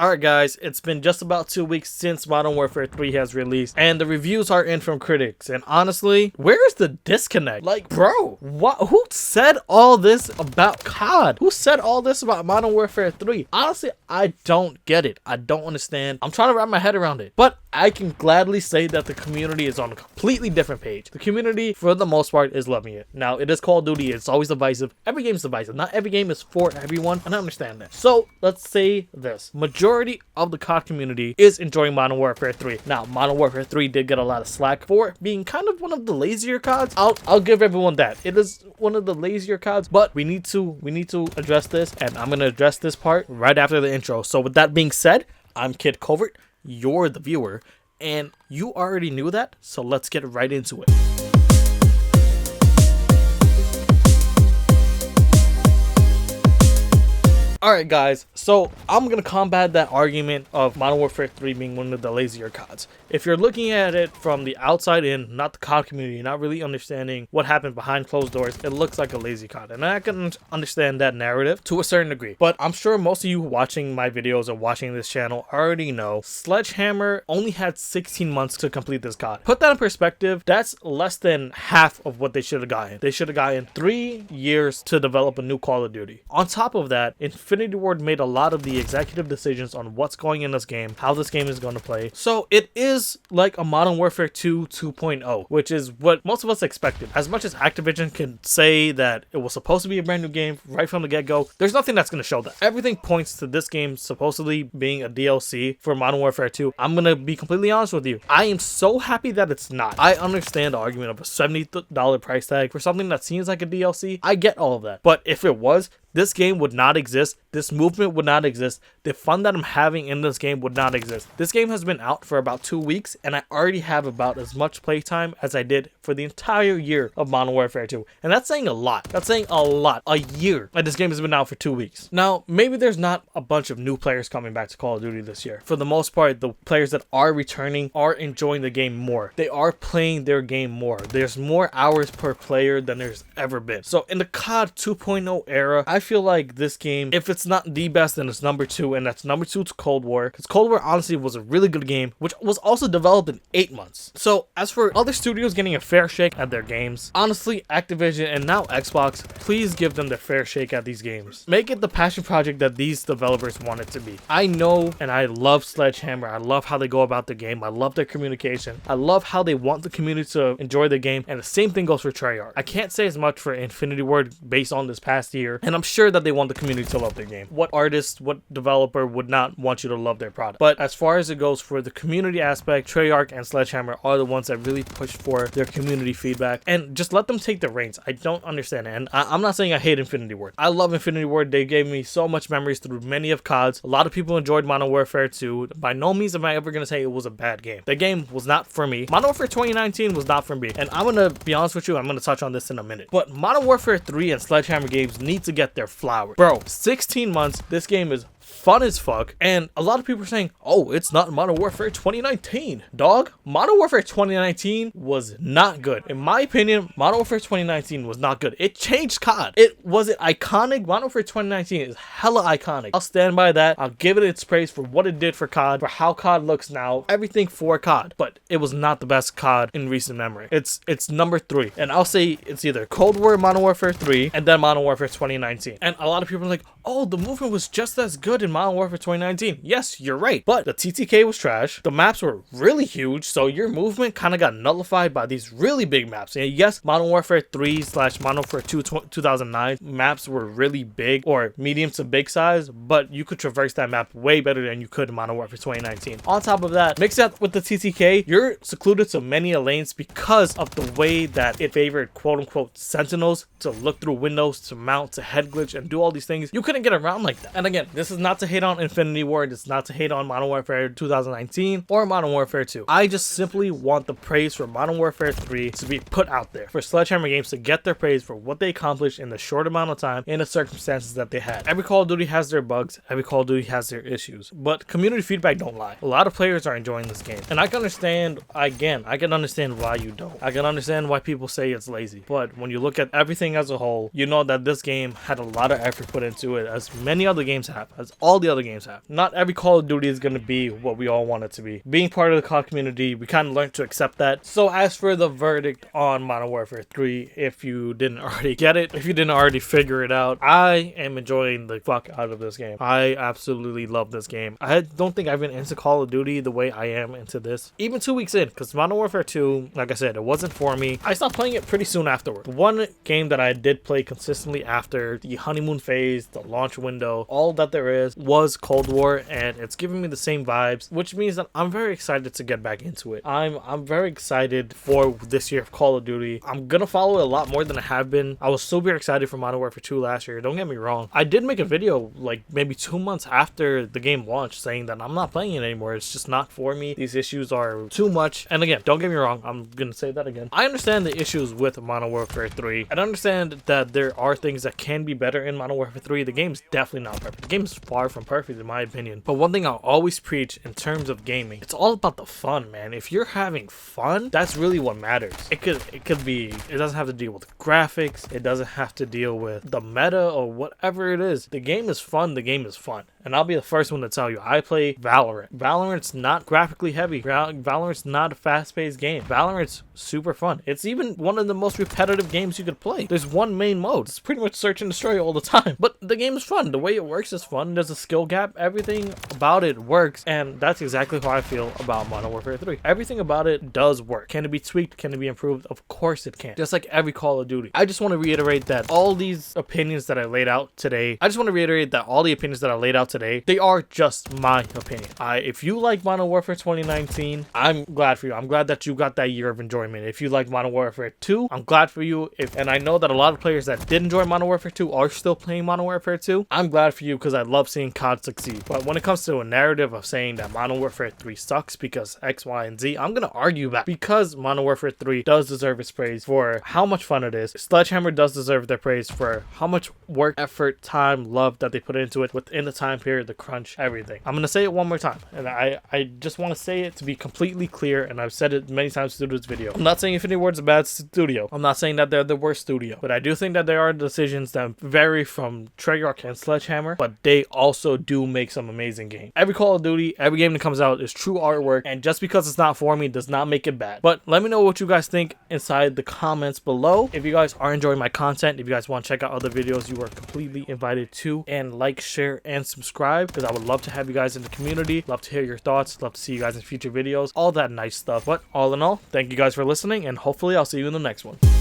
Alright guys, it's been just about 2 weeks since Modern Warfare 3 has released, and the reviews are in from critics, and honestly, where is the disconnect? Like, bro, who said all this about COD? Who said all this about Modern Warfare 3? Honestly, I don't get it. I don't understand. I'm trying to wrap my head around it, but I can gladly say that the community is on a completely different page. The community, for the most part, is loving it. Now, it is Call of Duty. It's always divisive. Every game is divisive. Not every game is for everyone, and I understand that. So, let's say this. Majority of the COD community is enjoying Modern Warfare 3. Now, Modern Warfare 3 did get a lot of slack for being kind of one of the lazier CODs. I'll give everyone that. It is one of the lazier CODs, but we need to address this, and I'm gonna address this part right after the intro. So with that being said, I'm Kid Covert, you're the viewer, and you already knew that, so let's get right into it. Alright guys, so I'm going to combat that argument of Modern Warfare 3 being one of the lazier CODs. If you're looking at it from the outside in, not the COD community, not really understanding what happened behind closed doors, it looks like a lazy COD. And I can understand that narrative to a certain degree. But I'm sure most of you watching my videos or watching this channel already know Sledgehammer only had 16 months to complete this COD. Put that in perspective, that's less than half of what they should have gotten. They should have gotten 3 years to develop a new Call of Duty. On top of that, Infinity Ward made a lot of the executive decisions on what's going in this game, how this game is going to play. So it is like a Modern Warfare 2 2.0, which is what most of us expected. As much as Activision can say that it was supposed to be a brand new game right from the get-go, there's nothing that's going to show that. Everything points to this game supposedly being a DLC for Modern Warfare 2. I'm going to be completely honest with you. I am so happy that it's not. I understand the argument of a $70 price tag for something that seems like a DLC. I get all of that. But if it was, this game would not exist. This movement would not exist. The fun that I'm having in this game would not exist. This game has been out for about 2 weeks, and I already have about as much playtime as I did for the entire year of Modern Warfare 2. And that's saying a lot. That's saying a lot. A year. Like, this game has been out for 2 weeks. Now, maybe there's not a bunch of new players coming back to Call of Duty this year. For the most part, the players that are returning are enjoying the game more. They are playing their game more. There's more hours per player than there's ever been. So in the COD 2.0 era, I feel like this game, if it's not the best, then it's number 2, and that's number 2 to Cold War, because Cold War honestly was a really good game, which was also developed in 8 months. So as for other studios getting a fair shake at their games, honestly, Activision and now Xbox, please give them their fair shake at these games. Make it the passion project that these developers want it to be. I know, and I love Sledgehammer. I love how they go about the game. I love their communication. I love how they want the community to enjoy the game, and the same thing goes for Treyarch. I can't say as much for Infinity Ward based on this past year, and I'm sure that they want the community to love their game. What artist, what developer would not want you to love their product? But as far as it goes for the community aspect, Treyarch and Sledgehammer are the ones that really push for their community feedback, and just let them take the reins. I don't understand it, and I'm not saying I hate Infinity Ward. I love Infinity Ward. They gave me so much memories through many of CODs. A lot of people enjoyed Modern Warfare 2. By no means am I ever going to say it was a bad game. The game was not for me. Modern Warfare 2019 was not for me, and I'm going to be honest with you, I'm going to touch on this in a minute. But Modern Warfare 3 and Sledgehammer games need to get their flowers. Bro, 16 months, this game is fun as fuck, and a lot of people are saying, oh, it's not Modern Warfare 2019. Dog, Modern Warfare 2019 was not good. In my opinion, Modern Warfare 2019 was not good. It changed COD. Was it iconic? Modern Warfare 2019 is hella iconic. I'll stand by that. I'll give it its praise for what it did for COD, for how COD looks now, everything for COD, but it was not the best COD in recent memory. It's number 3, and I'll say it's either Cold War, Modern Warfare 3, and then Modern Warfare 2019. And a lot of people are like, oh, the movement was just as good in Modern Warfare 2019. Yes, you're right, but the TTK was trash. The maps were really huge, so your movement kind of got nullified by these really big maps. And yes, Modern Warfare 3 / Modern Warfare 2 2009 maps were really big or medium to big size, but you could traverse that map way better than you could in Modern Warfare 2019. On top of that, mix that with the TTK, you're secluded to many lanes because of the way that it favored quote-unquote sentinels to look through windows, to mount, to head glitch, and do all these things. You couldn't get around like that. And again, this is not to hate on Infinity Ward. It's not to hate on Modern Warfare 2019 or Modern Warfare 2. I just simply want the praise for Modern Warfare 3 to be put out there, for Sledgehammer Games to get their praise for what they accomplished in the short amount of time in the circumstances that they had. Every Call of Duty has their bugs. Every Call of Duty has their issues, but community feedback don't lie. A lot of players are enjoying this game, and I can understand, again, I can understand why you don't. I can understand why people say it's lazy, but when you look at everything as a whole, you know that this game had a lot of effort put into it as many other games have, as all the other games have. Not every Call of Duty is going to be what we all want it to be. Being part of the COD community, we kind of learned to accept that. So as for the verdict on Modern Warfare 3, if you didn't already get it, if you didn't already figure it out, I am enjoying the fuck out of this game. I absolutely love this game. I don't think I've been into Call of Duty the way I am into this, even 2 weeks in, because Modern Warfare 2, like I said, it wasn't for me. I stopped playing it pretty soon afterward. One game that I did play consistently after the honeymoon phase, the launch window, all that there is, was Cold War, and it's giving me the same vibes, which means that I'm very excited to get back into it. I'm very excited for this year of Call of Duty. I'm gonna follow it a lot more than I have been. I was super excited for Modern Warfare 2 last year, don't get me wrong. I did make a video like maybe 2 months after the game launched saying that I'm not playing it anymore. It's just not for me. These issues are too much. And again, don't get me wrong, I'm gonna say that again. I understand the issues with Modern Warfare 3. I understand that there are things that can be better in Modern Warfare 3. The game's definitely not perfect. The game's far from perfect in my opinion. But one thing I'll always preach in terms of gaming, it's all about the fun, man. If you're having fun, that's really what matters. It could be, it doesn't have to deal with graphics. It doesn't have to deal with the meta or whatever it is. The game is fun. The game is fun. And I'll be the first one to tell you, I play Valorant. Valorant's not graphically heavy. Valorant's not a fast-paced game. Valorant's super fun. It's even one of the most repetitive games you could play. There's one main mode. It's pretty much search and destroy all the time. But the game is fun. The way it works is fun. There's a skill gap. Everything about it works. And that's exactly how I feel about Modern Warfare 3. Everything about it does work. Can it be tweaked? Can it be improved? Of course it can. Just like every Call of Duty. I just want to reiterate that all these opinions that I laid out today, they are just my opinion. If you like Modern Warfare 2019, I'm glad for you. I'm glad that you got that year of enjoyment. If you like Modern Warfare 2, I'm glad for you. And I know that a lot of players that did enjoy Modern Warfare 2 are still playing Modern Warfare 2. I'm glad for you because I love seeing COD succeed. But when it comes to a narrative of saying that Modern Warfare 3 sucks because X, Y, and Z, I'm going to argue that because Modern Warfare 3 does deserve its praise for how much fun it is. Sledgehammer does deserve their praise for how much work, effort, time, love that they put into it within the time period, the crunch, everything. I'm going to say it one more time. And I just want to say it to be completely clear. And I've said it many times through this video. I'm not saying Infinity Ward's a bad studio. I'm not saying that they're the worst studio. But I do think that there are decisions that vary from Treyarch and Sledgehammer. But they also do make some amazing games. Every Call of Duty, every game that comes out is true artwork. And just because it's not for me does not make it bad. But let me know what you guys think inside the comments below. If you guys are enjoying my content, if you guys want to check out other videos, you are completely invited to. And like, share, and subscribe, because I would love to have you guys in the community. Love to hear your thoughts. Love to see you guys in future videos. All that nice stuff. But all in all, thank you guys for listening, and hopefully I'll see you in the next one.